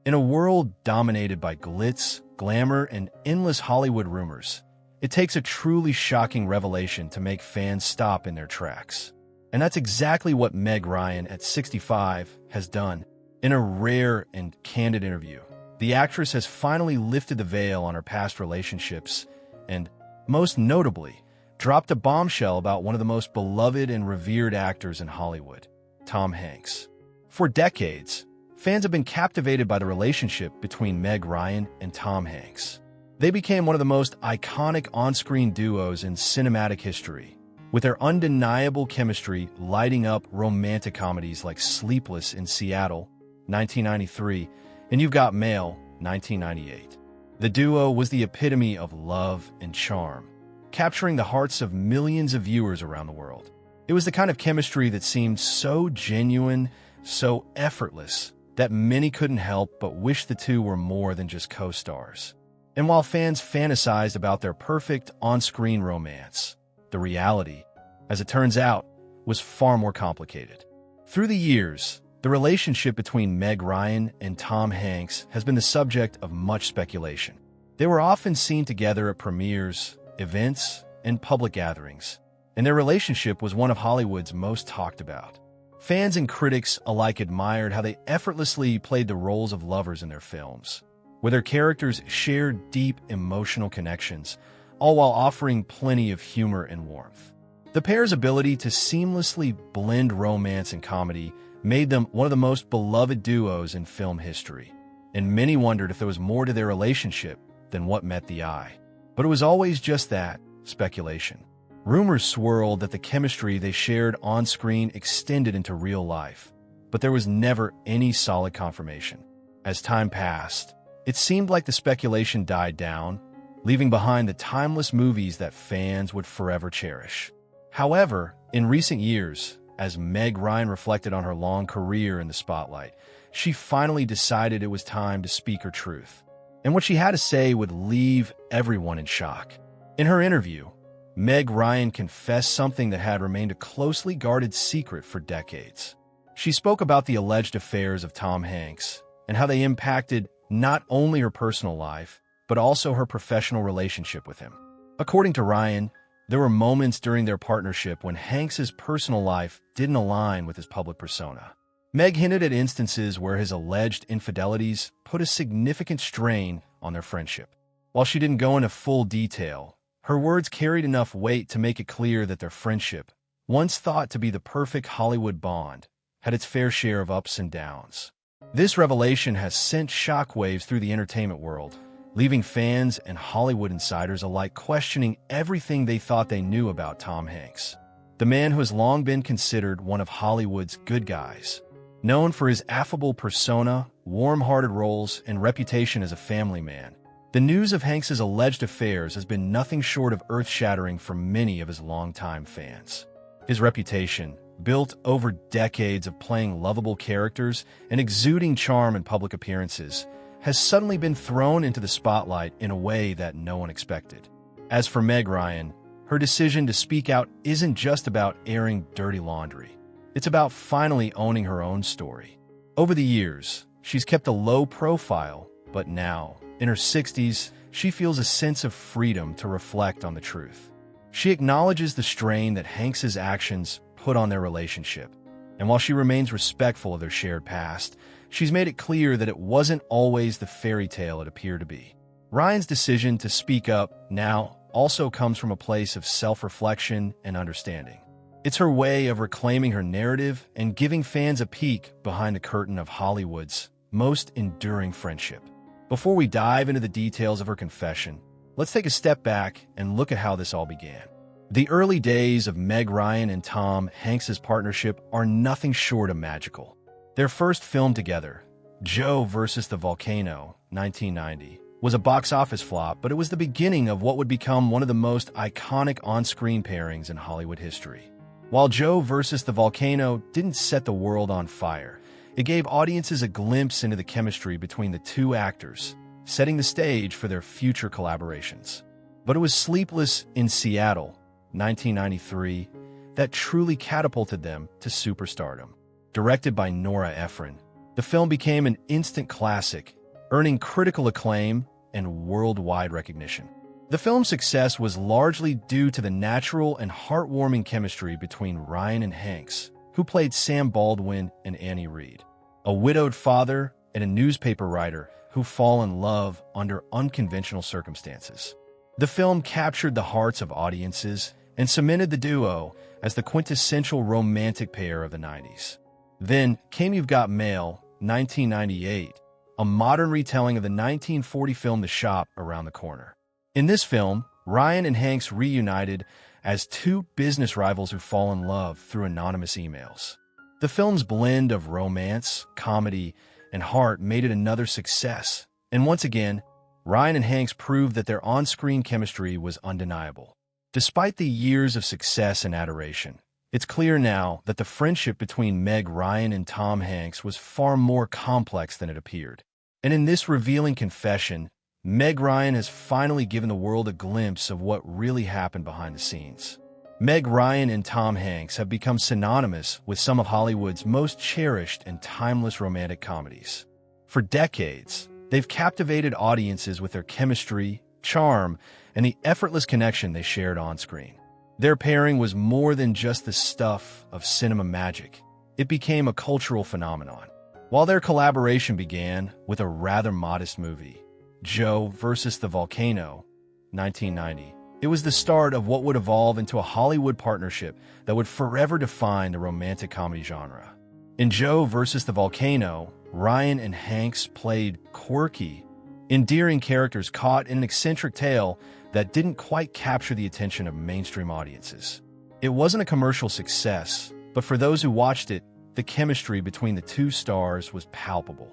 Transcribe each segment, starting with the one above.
In a world dominated by glitz, glamour, and endless Hollywood rumors, it takes a truly shocking revelation to make fans stop in their tracks. And that's exactly what Meg Ryan, at 65, has done. In a rare and candid interview, the actress has finally lifted the veil on her past relationships and, most notably, dropped a bombshell about one of the most beloved and revered actors in Hollywood, Tom Hanks. For decades, fans have been captivated by the relationship between Meg Ryan and Tom Hanks. They became one of the most iconic on-screen duos in cinematic history, with their undeniable chemistry lighting up romantic comedies like Sleepless in Seattle, 1993, and You've Got Mail, 1998. The duo was the epitome of love and charm, capturing the hearts of millions of viewers around the world. It was the kind of chemistry that seemed so genuine, so effortless, that many couldn't help but wish the two were more than just co-stars. And while fans fantasized about their perfect on-screen romance, the reality, as it turns out, was far more complicated. Through the years, the relationship between Meg Ryan and Tom Hanks has been the subject of much speculation. They were often seen together at premieres, events, and public gatherings, and their relationship was one of Hollywood's most talked about. Fans and critics alike admired how they effortlessly played the roles of lovers in their films, where their characters shared deep emotional connections, all while offering plenty of humor and warmth. The pair's ability to seamlessly blend romance and comedy made them one of the most beloved duos in film history, and many wondered if there was more to their relationship than what met the eye. But it was always just that, speculation. Rumors swirled that the chemistry they shared on-screen extended into real life, but there was never any solid confirmation. As time passed, it seemed like the speculation died down, leaving behind the timeless movies that fans would forever cherish. However, in recent years, as Meg Ryan reflected on her long career in the spotlight, she finally decided it was time to speak her truth. And what she had to say would leave everyone in shock. In her interview, Meg Ryan confessed something that had remained a closely guarded secret for decades. She spoke about the alleged affairs of Tom Hanks and how they impacted not only her personal life, but also her professional relationship with him. According to Ryan, there were moments during their partnership when Hanks's personal life didn't align with his public persona. Meg hinted at instances where his alleged infidelities put a significant strain on their friendship. While she didn't go into full detail, her words carried enough weight to make it clear that their friendship, once thought to be the perfect Hollywood bond, had its fair share of ups and downs. This revelation has sent shockwaves through the entertainment world, leaving fans and Hollywood insiders alike questioning everything they thought they knew about Tom Hanks, the man who has long been considered one of Hollywood's good guys. Known for his affable persona, warm-hearted roles, and reputation as a family man, the news of Hanks's alleged affairs has been nothing short of earth-shattering for many of his longtime fans. His reputation, built over decades of playing lovable characters and exuding charm in public appearances, has suddenly been thrown into the spotlight in a way that no one expected. As for Meg Ryan, her decision to speak out isn't just about airing dirty laundry. It's about finally owning her own story. Over the years, she's kept a low profile, but now, in her 60s, she feels a sense of freedom to reflect on the truth. She acknowledges the strain that Hanks's actions put on their relationship, and while she remains respectful of their shared past, she's made it clear that it wasn't always the fairy tale it appeared to be. Ryan's decision to speak up now also comes from a place of self-reflection and understanding. It's her way of reclaiming her narrative and giving fans a peek behind the curtain of Hollywood's most enduring friendship. Before we dive into the details of her confession, let's take a step back and look at how this all began. The early days of Meg Ryan and Tom Hanks' partnership are nothing short of magical. Their first film together, Joe vs. the Volcano, 1990, was a box office flop, but it was the beginning of what would become one of the most iconic on-screen pairings in Hollywood history. While Joe vs. the Volcano didn't set the world on fire, it gave audiences a glimpse into the chemistry between the two actors, setting the stage for their future collaborations. But it was Sleepless in Seattle, 1993, that truly catapulted them to superstardom. Directed by Nora Ephron, The film became an instant classic, earning critical acclaim and worldwide recognition. The film's success was largely due to the natural and heartwarming chemistry between Ryan and Hanks, who played Sam Baldwin and Annie Reed, a widowed father and a newspaper writer who fall in love under unconventional circumstances. The film captured the hearts of audiences and cemented the duo as the quintessential romantic pair of the 90s. Then came You've Got Mail, 1998, a modern retelling of the 1940 film The Shop Around the Corner. In this film, Ryan and Hanks reunited as two business rivals who fall in love through anonymous emails. The film's blend of romance, comedy, and heart made it another success, and once again, Ryan and Hanks proved that their on-screen chemistry was undeniable. Despite the years of success and adoration, it's clear now that the friendship between Meg Ryan and Tom Hanks was far more complex than it appeared. And in this revealing confession, Meg Ryan has finally given the world a glimpse of what really happened behind the scenes. Meg Ryan and Tom Hanks have become synonymous with some of Hollywood's most cherished and timeless romantic comedies. For decades, they've captivated audiences with their chemistry, charm, and the effortless connection they shared on screen. Their pairing was more than just the stuff of cinema magic. It became a cultural phenomenon. While their collaboration began with a rather modest movie, Joe versus the Volcano, 1990, it was the start of what would evolve into a Hollywood partnership that would forever define the romantic comedy genre. In Joe versus the Volcano, Ryan and Hanks played quirky, endearing characters caught in an eccentric tale that didn't quite capture the attention of mainstream audiences. It wasn't a commercial success, but for those who watched it, the chemistry between the two stars was palpable.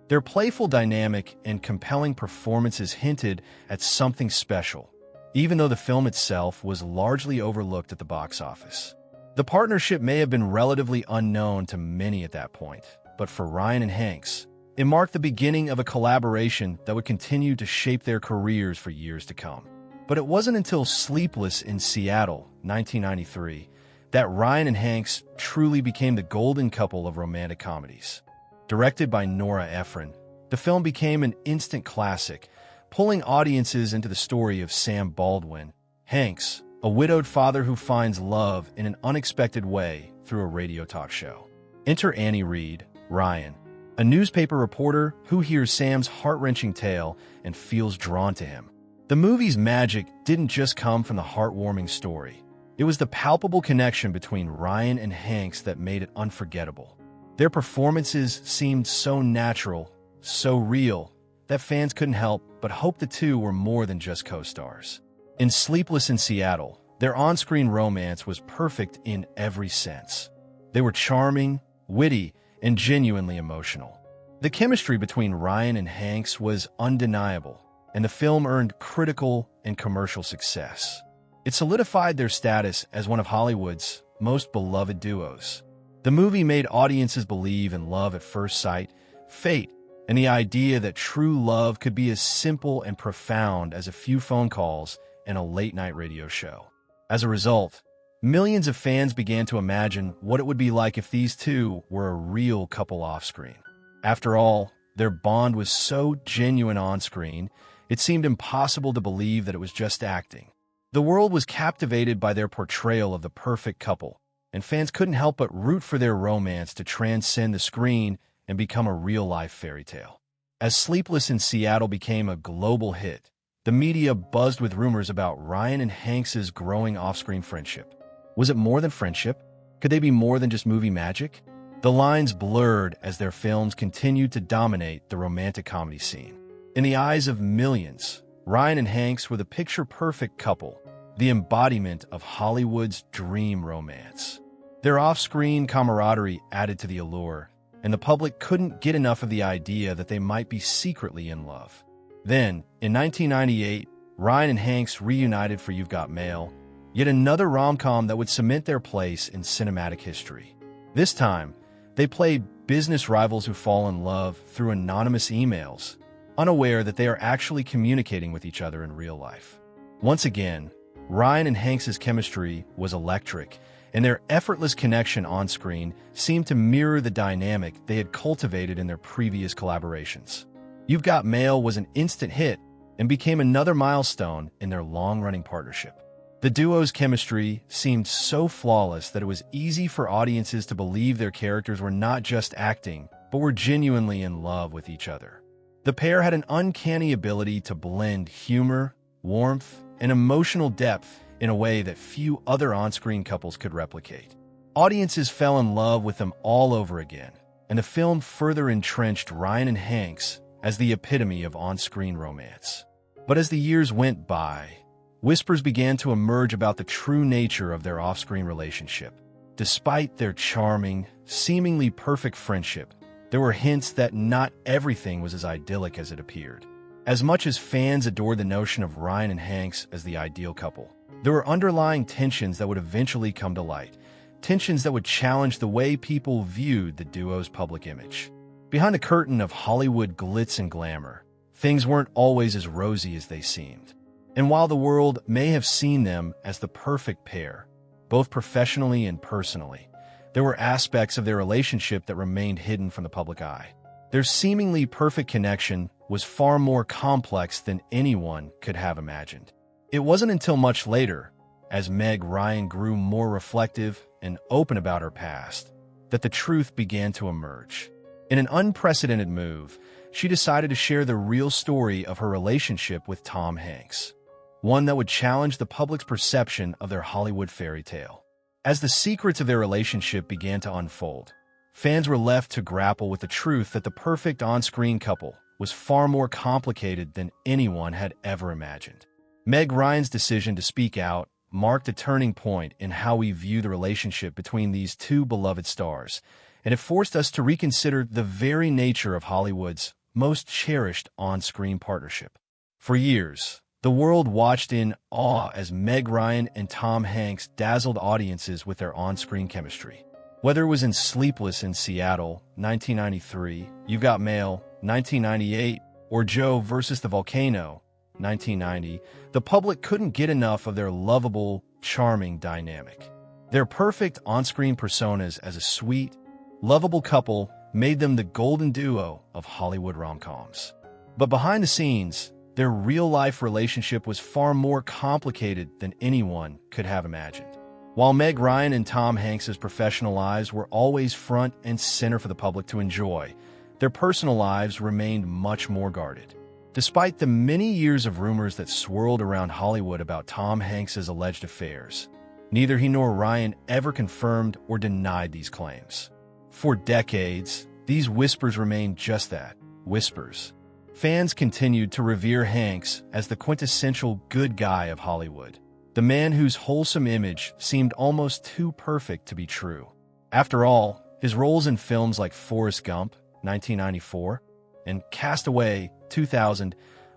Their playful dynamic and compelling performances hinted at something special, even though the film itself was largely overlooked at the box office. The partnership may have been relatively unknown to many at that point, but for Ryan and Hanks, it marked the beginning of a collaboration that would continue to shape their careers for years to come. But it wasn't until Sleepless in Seattle, 1993, that Ryan and Hanks truly became the golden couple of romantic comedies. Directed by Nora Ephron, the film became an instant classic, pulling audiences into the story of Sam Baldwin, Hanks, a widowed father who finds love in an unexpected way through a radio talk show. Enter Annie Reed, Ryan, a newspaper reporter who hears Sam's heart-wrenching tale and feels drawn to him. The movie's magic didn't just come from the heartwarming story. It was the palpable connection between Ryan and Hanks that made it unforgettable. Their performances seemed so natural, so real, that fans couldn't help but hope the two were more than just co-stars. In Sleepless in Seattle, their on-screen romance was perfect in every sense. They were charming, witty, and genuinely emotional. The chemistry between Ryan and Hanks was undeniable, and the film earned critical and commercial success. It solidified their status as one of Hollywood's most beloved duos. The movie made audiences believe in love at first sight, fate, and the idea that true love could be as simple and profound as a few phone calls and a late-night radio show. As a result, millions of fans began to imagine what it would be like if these two were a real couple off-screen. After all, their bond was so genuine on-screen, it seemed impossible to believe that it was just acting. The world was captivated by their portrayal of the perfect couple, and fans couldn't help but root for their romance to transcend the screen and become a real-life fairy tale. As Sleepless in Seattle became a global hit, the media buzzed with rumors about Ryan and Hanks' growing off-screen friendship. Was it more than friendship? Could they be more than just movie magic? The lines blurred as their films continued to dominate the romantic comedy scene. In the eyes of millions, Ryan and Hanks were the picture-perfect couple, the embodiment of Hollywood's dream romance. Their off-screen camaraderie added to the allure, and the public couldn't get enough of the idea that they might be secretly in love. Then, in 1998, Ryan and Hanks reunited for You've Got Mail, yet another rom-com that would cement their place in cinematic history. This time, they played business rivals who fall in love through anonymous emails, unaware that they are actually communicating with each other in real life. Once again, Ryan and Hanks' chemistry was electric, and their effortless connection on-screen seemed to mirror the dynamic they had cultivated in their previous collaborations. You've Got Mail was an instant hit and became another milestone in their long-running partnership. The duo's chemistry seemed so flawless that it was easy for audiences to believe their characters were not just acting, but were genuinely in love with each other. The pair had an uncanny ability to blend humor, warmth, and emotional depth in a way that few other on-screen couples could replicate. Audiences fell in love with them all over again, and the film further entrenched Ryan and Hanks as the epitome of on-screen romance. But as the years went by, whispers began to emerge about the true nature of their off-screen relationship. Despite their charming, seemingly perfect friendship, there were hints that not everything was as idyllic as it appeared. As much as fans adored the notion of Ryan and Hanks as the ideal couple, there were underlying tensions that would eventually come to light, tensions that would challenge the way people viewed the duo's public image. Behind the curtain of Hollywood glitz and glamour, things weren't always as rosy as they seemed. And while the world may have seen them as the perfect pair, both professionally and personally, there were aspects of their relationship that remained hidden from the public eye. Their seemingly perfect connection was far more complex than anyone could have imagined. It wasn't until much later, as Meg Ryan grew more reflective and open about her past, that the truth began to emerge. In an unprecedented move, she decided to share the real story of her relationship with Tom Hanks, one that would challenge the public's perception of their Hollywood fairy tale. As the secrets of their relationship began to unfold, fans were left to grapple with the truth that the perfect on-screen couple was far more complicated than anyone had ever imagined. Meg Ryan's decision to speak out marked a turning point in how we view the relationship between these two beloved stars, and it forced us to reconsider the very nature of Hollywood's most cherished on-screen partnership. For years, the world watched in awe as Meg Ryan and Tom Hanks dazzled audiences with their on-screen chemistry. Whether it was in Sleepless in Seattle, 1993, You've Got Mail, 1998, or Joe versus the Volcano, 1990, the public couldn't get enough of their lovable, charming dynamic. Their perfect on-screen personas as a sweet, lovable couple made them the golden duo of Hollywood rom-coms. But behind the scenes, their real-life relationship was far more complicated than anyone could have imagined. While Meg Ryan and Tom Hanks' professional lives were always front and center for the public to enjoy, their personal lives remained much more guarded. Despite the many years of rumors that swirled around Hollywood about Tom Hanks' alleged affairs, neither he nor Ryan ever confirmed or denied these claims. For decades, these whispers remained just that, whispers. Fans continued to revere Hanks as the quintessential good guy of Hollywood, the man whose wholesome image seemed almost too perfect to be true. After all, his roles in films like Forrest Gump, 1994, and Castaway, 2000,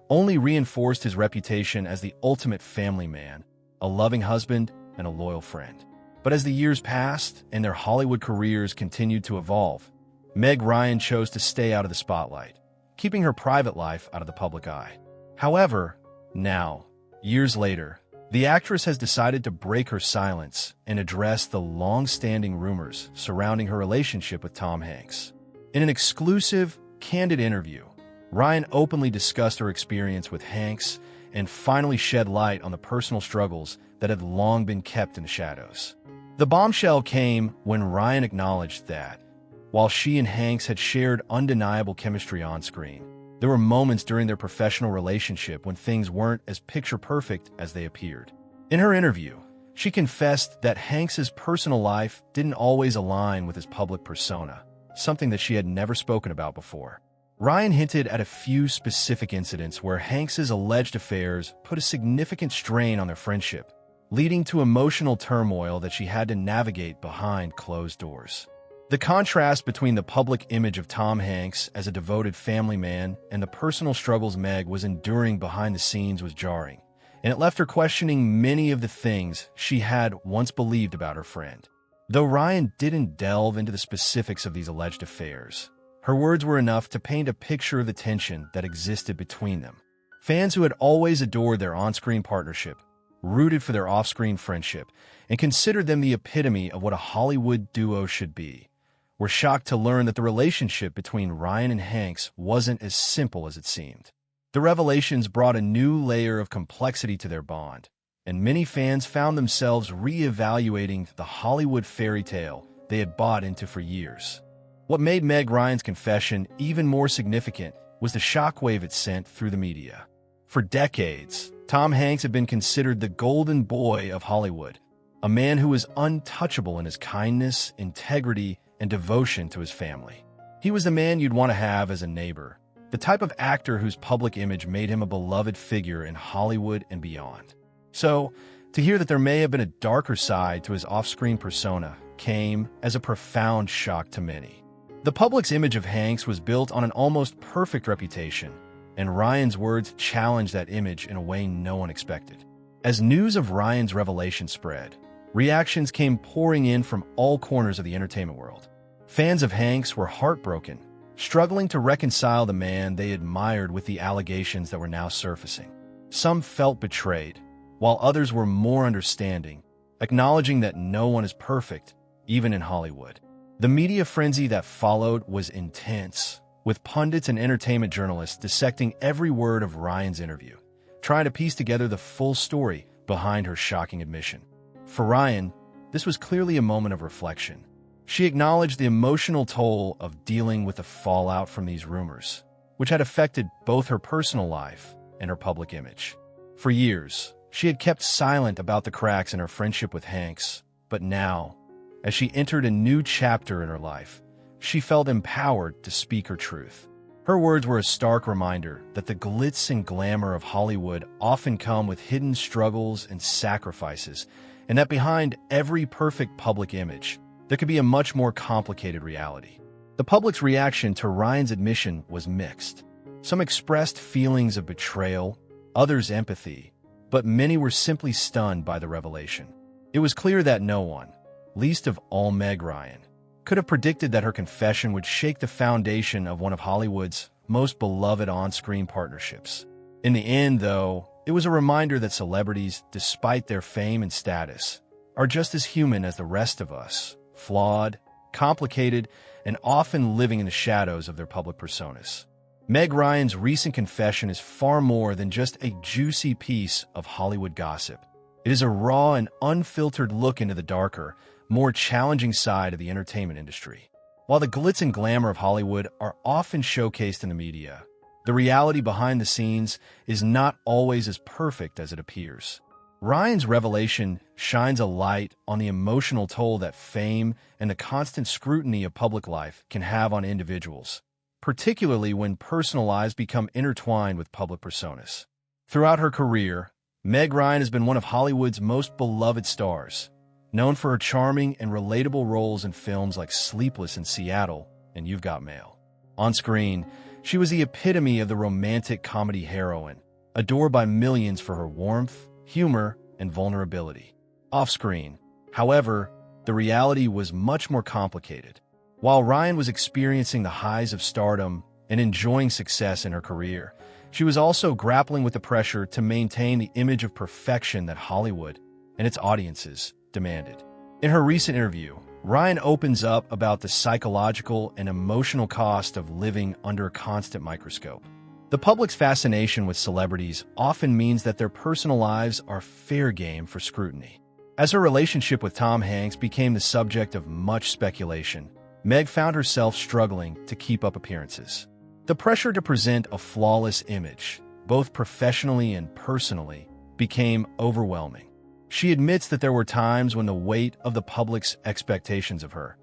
only reinforced his reputation as the ultimate family man, a loving husband, and a loyal friend. But as the years passed and their Hollywood careers continued to evolve, Meg Ryan chose to stay out of the spotlight, keeping her private life out of the public eye. However, now, years later, the actress has decided to break her silence and address the long-standing rumors surrounding her relationship with Tom Hanks. In an exclusive, candid interview, Ryan openly discussed her experience with Hanks and finally shed light on the personal struggles that had long been kept in the shadows. The bombshell came when Ryan acknowledged that, while she and Hanks had shared undeniable chemistry on screen, there were moments during their professional relationship when things weren't as picture-perfect as they appeared. In her interview, she confessed that Hanks's personal life didn't always align with his public persona, something that she had never spoken about before. Ryan hinted at a few specific incidents where Hanks's alleged affairs put a significant strain on their friendship, leading to emotional turmoil that she had to navigate behind closed doors. The contrast between the public image of Tom Hanks as a devoted family man and the personal struggles Meg was enduring behind the scenes was jarring, and it left her questioning many of the things she had once believed about her friend. Though Ryan didn't delve into the specifics of these alleged affairs, her words were enough to paint a picture of the tension that existed between them. Fans who had always adored their on-screen partnership rooted for their off-screen friendship, and considered them the epitome of what a Hollywood duo should be, were shocked to learn that the relationship between Ryan and Hanks wasn't as simple as it seemed. The revelations brought a new layer of complexity to their bond, and many fans found themselves re-evaluating the Hollywood fairy tale they had bought into for years. What made Meg Ryan's confession even more significant was the shockwave it sent through the media. For decades, Tom Hanks had been considered the golden boy of Hollywood, a man who was untouchable in his kindness, integrity, and devotion to his family. He was the man you'd want to have as a neighbor, the type of actor whose public image made him a beloved figure in Hollywood and beyond. So, to hear that there may have been a darker side to his off-screen persona came as a profound shock to many. The public's image of Hanks was built on an almost perfect reputation, and Ryan's words challenged that image in a way no one expected. As news of Ryan's revelation spread, reactions came pouring in from all corners of the entertainment world. Fans of Hanks were heartbroken, struggling to reconcile the man they admired with the allegations that were now surfacing. Some felt betrayed, while others were more understanding, acknowledging that no one is perfect, even in Hollywood. The media frenzy that followed was intense, with pundits and entertainment journalists dissecting every word of Ryan's interview, trying to piece together the full story behind her shocking admission. For Ryan, this was clearly a moment of reflection. She acknowledged the emotional toll of dealing with the fallout from these rumors, which had affected both her personal life and her public image. For years, she had kept silent about the cracks in her friendship with Hanks, but now, as she entered a new chapter in her life, she felt empowered to speak her truth. Her words were a stark reminder that the glitz and glamour of Hollywood often come with hidden struggles and sacrifices, and that behind every perfect public image, there could be a much more complicated reality. The public's reaction to Ryan's admission was mixed. Some expressed feelings of betrayal, others empathy, but many were simply stunned by the revelation. It was clear that no one, least of all Meg Ryan, could have predicted that her confession would shake the foundation of one of Hollywood's most beloved on-screen partnerships. In the end, though, it was a reminder that celebrities, despite their fame and status, are just as human as the rest of us, flawed, complicated, and often living in the shadows of their public personas. Meg Ryan's recent confession is far more than just a juicy piece of Hollywood gossip. It is a raw and unfiltered look into the darker, more challenging side of the entertainment industry. While the glitz and glamour of Hollywood are often showcased in the media, the reality behind the scenes is not always as perfect as it appears. Ryan's revelation shines a light on the emotional toll that fame and the constant scrutiny of public life can have on individuals, particularly when personal lives become intertwined with public personas. Throughout her career, Meg Ryan has been one of Hollywood's most beloved stars, known for her charming and relatable roles in films like Sleepless in Seattle and You've Got Mail. On screen, she was the epitome of the romantic comedy heroine, adored by millions for her warmth, humor, and vulnerability. Off-screen, however, the reality was much more complicated. While Ryan was experiencing the highs of stardom and enjoying success in her career, she was also grappling with the pressure to maintain the image of perfection that Hollywood and its audiences demanded. In her recent interview, Ryan opens up about the psychological and emotional cost of living under a constant microscope. The public's fascination with celebrities often means that their personal lives are fair game for scrutiny. As her relationship with Tom Hanks became the subject of much speculation, Meg found herself struggling to keep up appearances. The pressure to present a flawless image, both professionally and personally, became overwhelming. She admits that there were times when the weight of the public's expectations of her,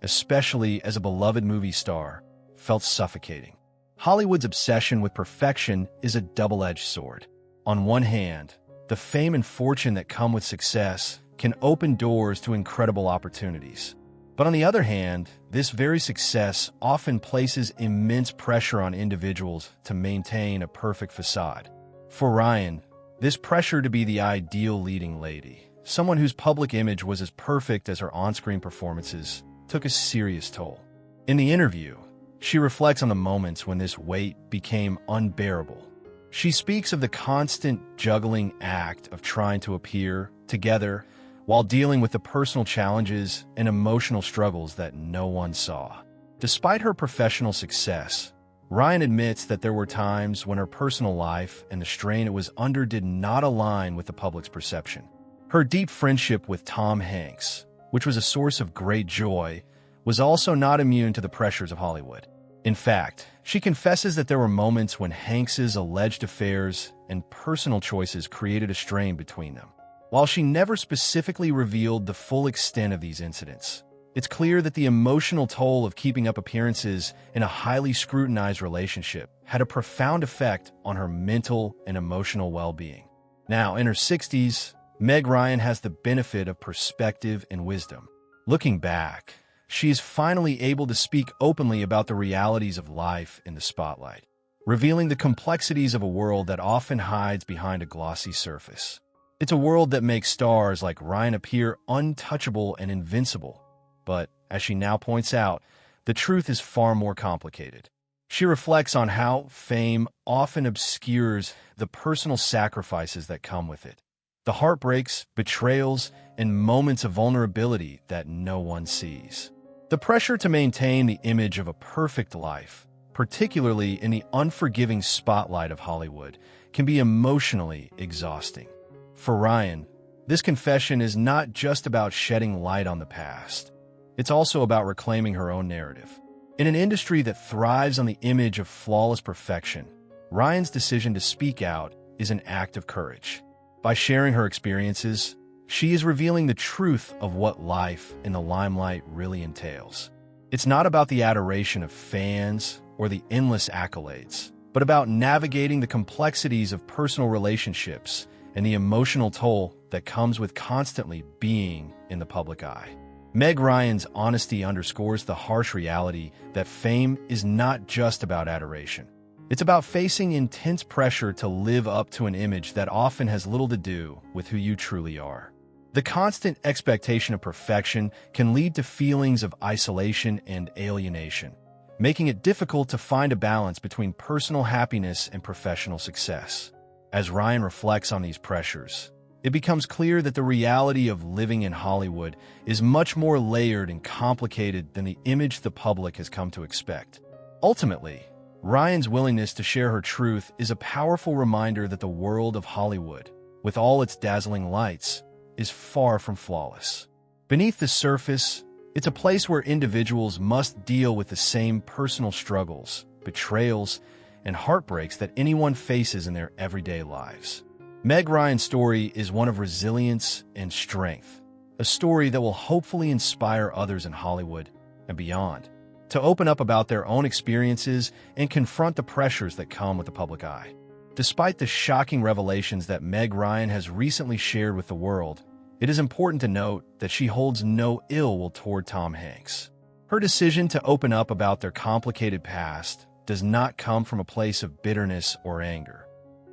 especially as a beloved movie star, felt suffocating. Hollywood's obsession with perfection is a double-edged sword. On one hand, the fame and fortune that come with success can open doors to incredible opportunities. But on the other hand, this very success often places immense pressure on individuals to maintain a perfect facade. For Ryan, this pressure to be the ideal leading lady, someone whose public image was as perfect as her on-screen performances, took a serious toll. In the interview, she reflects on the moments when this weight became unbearable. She speaks of the constant juggling act of trying to appear together while dealing with the personal challenges and emotional struggles that no one saw. Despite her professional success, Ryan admits that there were times when her personal life and the strain it was under did not align with the public's perception. Her deep friendship with Tom Hanks, which was a source of great joy, was also not immune to the pressures of Hollywood. In fact, she confesses that there were moments when Hanks's alleged affairs and personal choices created a strain between them. While she never specifically revealed the full extent of these incidents, it's clear that the emotional toll of keeping up appearances in a highly scrutinized relationship had a profound effect on her mental and emotional well-being. Now, in her 60s, Meg Ryan has the benefit of perspective and wisdom. Looking back, she is finally able to speak openly about the realities of life in the spotlight, revealing the complexities of a world that often hides behind a glossy surface. It's a world that makes stars like Ryan appear untouchable and invincible. But, as she now points out, the truth is far more complicated. She reflects on how fame often obscures the personal sacrifices that come with it, the heartbreaks, betrayals, and moments of vulnerability that no one sees. The pressure to maintain the image of a perfect life, particularly in the unforgiving spotlight of Hollywood, can be emotionally exhausting. For Ryan, this confession is not just about shedding light on the past. It's also about reclaiming her own narrative. In an industry that thrives on the image of flawless perfection, Ryan's decision to speak out is an act of courage. By sharing her experiences, she is revealing the truth of what life in the limelight really entails. It's not about the adoration of fans or the endless accolades, but about navigating the complexities of personal relationships and the emotional toll that comes with constantly being in the public eye. Meg Ryan's honesty underscores the harsh reality that fame is not just about adoration. It's about facing intense pressure to live up to an image that often has little to do with who you truly are. The constant expectation of perfection can lead to feelings of isolation and alienation, making it difficult to find a balance between personal happiness and professional success. As Ryan reflects on these pressures, it becomes clear that the reality of living in Hollywood is much more layered and complicated than the image the public has come to expect. Ultimately, Ryan's willingness to share her truth is a powerful reminder that the world of Hollywood, with all its dazzling lights, is far from flawless. Beneath the surface, it's a place where individuals must deal with the same personal struggles, betrayals, and heartbreaks that anyone faces in their everyday lives. Meg Ryan's story is one of resilience and strength, a story that will hopefully inspire others in Hollywood and beyond to open up about their own experiences and confront the pressures that come with the public eye. Despite the shocking revelations that Meg Ryan has recently shared with the world, it is important to note that she holds no ill will toward Tom Hanks. Her decision to open up about their complicated past does not come from a place of bitterness or anger.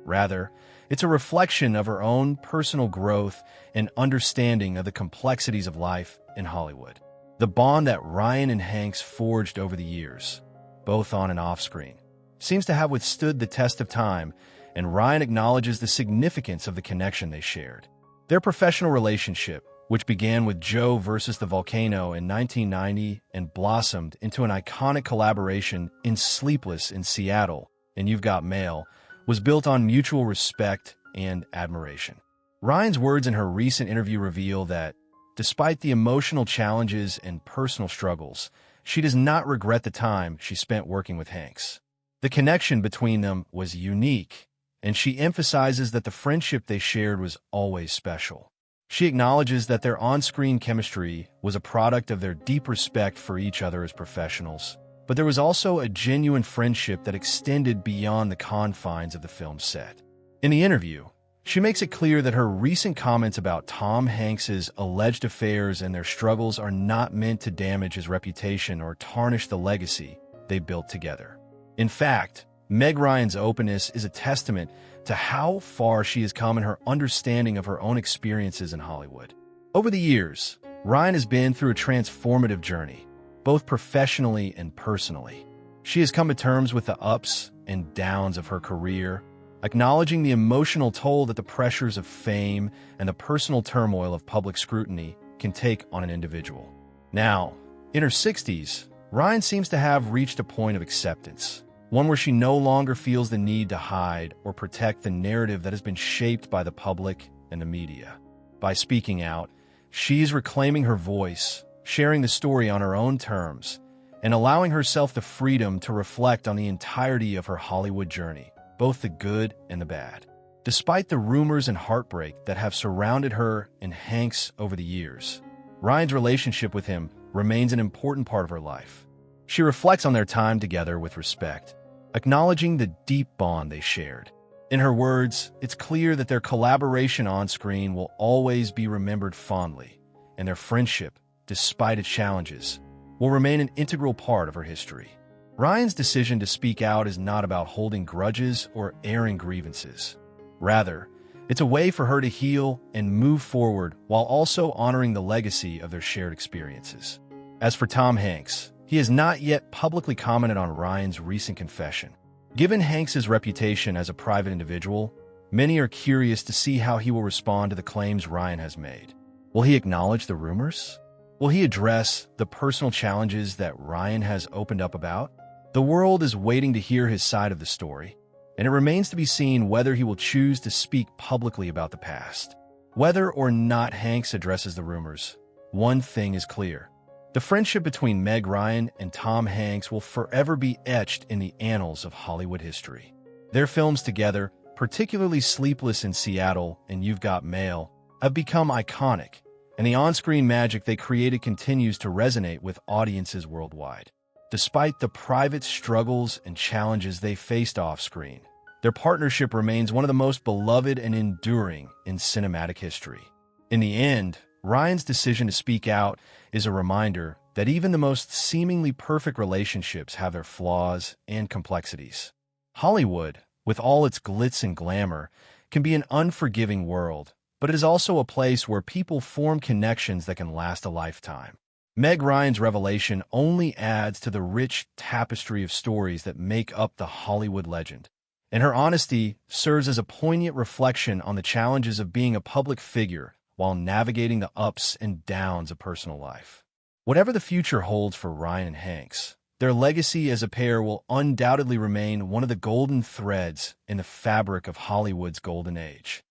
Rather, it's a reflection of her own personal growth and understanding of the complexities of life in Hollywood. The bond that Ryan and Hanks forged over the years, both on and off screen, seems to have withstood the test of time, and Ryan acknowledges the significance of the connection they shared. Their professional relationship, which began with Joe versus the Volcano in 1990 and blossomed into an iconic collaboration in Sleepless in Seattle and You've Got Mail, was built on mutual respect and admiration. Ryan's words in her recent interview reveal that, despite the emotional challenges and personal struggles, she does not regret the time she spent working with Hanks. The connection between them was unique, and she emphasizes that the friendship they shared was always special. She acknowledges that their on-screen chemistry was a product of their deep respect for each other as professionals, but there was also a genuine friendship that extended beyond the confines of the film set. In the interview, she makes it clear that her recent comments about Tom Hanks's alleged affairs and their struggles are not meant to damage his reputation or tarnish the legacy they built together. In fact, Meg Ryan's openness is a testament to how far she has come in her understanding of her own experiences in Hollywood. Over the years, Ryan has been through a transformative journey, both professionally and personally. She has come to terms with the ups and downs of her career, acknowledging the emotional toll that the pressures of fame and the personal turmoil of public scrutiny can take on an individual. Now, in her 60s, Ryan seems to have reached a point of acceptance, one where she no longer feels the need to hide or protect the narrative that has been shaped by the public and the media. By speaking out, she's reclaiming her voice, sharing the story on her own terms, and allowing herself the freedom to reflect on the entirety of her Hollywood journey, both the good and the bad. Despite the rumors and heartbreak that have surrounded her and Hanks over the years, Ryan's relationship with him remains an important part of her life. She reflects on their time together with respect, acknowledging the deep bond they shared. In her words, it's clear that their collaboration on screen will always be remembered fondly, and their friendship, despite its challenges, will remain an integral part of her history. Ryan's decision to speak out is not about holding grudges or airing grievances. Rather, it's a way for her to heal and move forward while also honoring the legacy of their shared experiences. As for Tom Hanks, he has not yet publicly commented on Ryan's recent confession. Given Hanks's reputation as a private individual, many are curious to see how he will respond to the claims Ryan has made. Will he acknowledge the rumors? Will he address the personal challenges that Ryan has opened up about? The world is waiting to hear his side of the story, and it remains to be seen whether he will choose to speak publicly about the past. Whether or not Hanks addresses the rumors, one thing is clear. The friendship between Meg Ryan and Tom Hanks will forever be etched in the annals of Hollywood history. Their films together, particularly Sleepless in Seattle and You've Got Mail, have become iconic, and the on-screen magic they created continues to resonate with audiences worldwide. Despite the private struggles and challenges they faced off-screen, their partnership remains one of the most beloved and enduring in cinematic history. In the end, Ryan's decision to speak out is a reminder that even the most seemingly perfect relationships have their flaws and complexities. Hollywood, with all its glitz and glamour, can be an unforgiving world, but it is also a place where people form connections that can last a lifetime. Meg Ryan's revelation only adds to the rich tapestry of stories that make up the Hollywood legend, and her honesty serves as a poignant reflection on the challenges of being a public figure while navigating the ups and downs of personal life. Whatever the future holds for Ryan and Hanks, their legacy as a pair will undoubtedly remain one of the golden threads in the fabric of Hollywood's golden age.